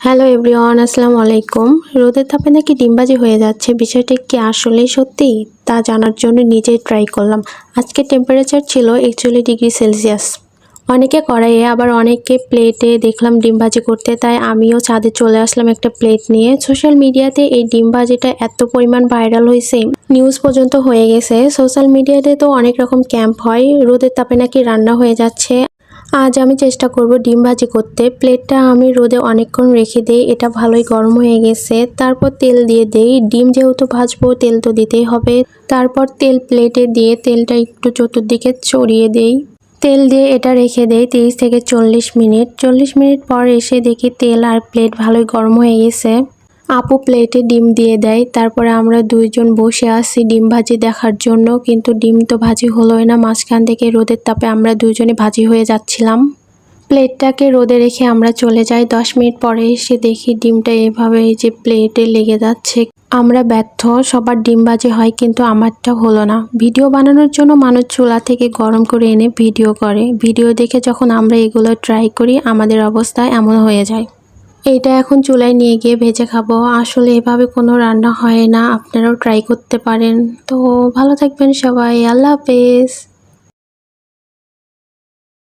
Hello everyone, আসসালামু আলাইকুম। রোদের তাপে নাকি ডিমবাজি হয়ে যাচ্ছে, বিষয়টা কি আসলেই সত্যি? তা জানার জন্য নিজেই ট্রাই করলাম। আজকে টেম্পারেচার ছিল 41 ডিগ্রি সেলসিয়াস। অনেকে কড়াইয়ে, আবার অনেকে প্লেটে দেখলাম ডিমবাজি করতে, তাই আমিও ছাদে চলে আসলাম একটা প্লেট নিয়ে। সোশ্যাল মিডিয়াতে এই ডিমবাজিটা এত পরিমাণ ভাইরাল হয়েছে, নিউজ পর্যন্ত হয়ে গেছে। সোশ্যাল মিডিয়াতে তো অনেক রকম ক্যাম্প হয়, রোদের তাপে নাকি রান্না হয়ে যাচ্ছে। আজ আমি চেষ্টা করব ডিম ভাজি করতে। প্লেটটা আমি রোদে অনেকক্ষণ রেখে দেই, এটা ভালোই গরম হয়ে গেছে। তারপর তেল দিয়ে দেই, ডিম যেহেতু ভাজবো তেল তো দিতেই হবে। তারপর তেল প্লেটে দিয়ে তেলটা একটু চতুর্দিকে ছড়িয়ে দেই। তেল দিয়ে এটা রেখে দেই 30 থেকে 40 মিনিট। 40 মিনিট পর এসে দেখি তেল আর প্লেট ভালোই গরম হয়ে গেছে। আপু প্লেটে ডিম দিয়ে দেয়, তারপরে আমরা দুইজন বসে আছি ডিম ভাজি দেখার জন্য, কিন্তু ডিম তো ভাজি হলোই না। মাঝখান থেকে রোদের তাপে আমরা দুইজনে ভাজি হয়ে যাচ্ছিলাম। প্লেটটাকে রোদে রেখে আমরা চলে যাই। 10 মিনিট পরে এসে দেখি ডিমটা এভাবে এই যে প্লেটে লেগে যাচ্ছে। আমরা ব্যর্থ, সবার ডিম ভাজি হয় কিন্তু আমারটা হলো না। ভিডিও বানানোর জন্য মানুষ চুলা থেকে গরম করে এনে ভিডিও করে, ভিডিও দেখে যখন আমরা এগুলো ট্রাই করি আমাদের অবস্থা এমন হয়ে যায়। এইটা এখন চুলায় নিয়ে গিয়ে ভেজে খাবো। আসলে এভাবে কোনো রান্না হয় না, আপনারাও ট্রাই করতে পারেন। তো ভালো থাকবেন সবাই, আল্লাহ হাফেজ।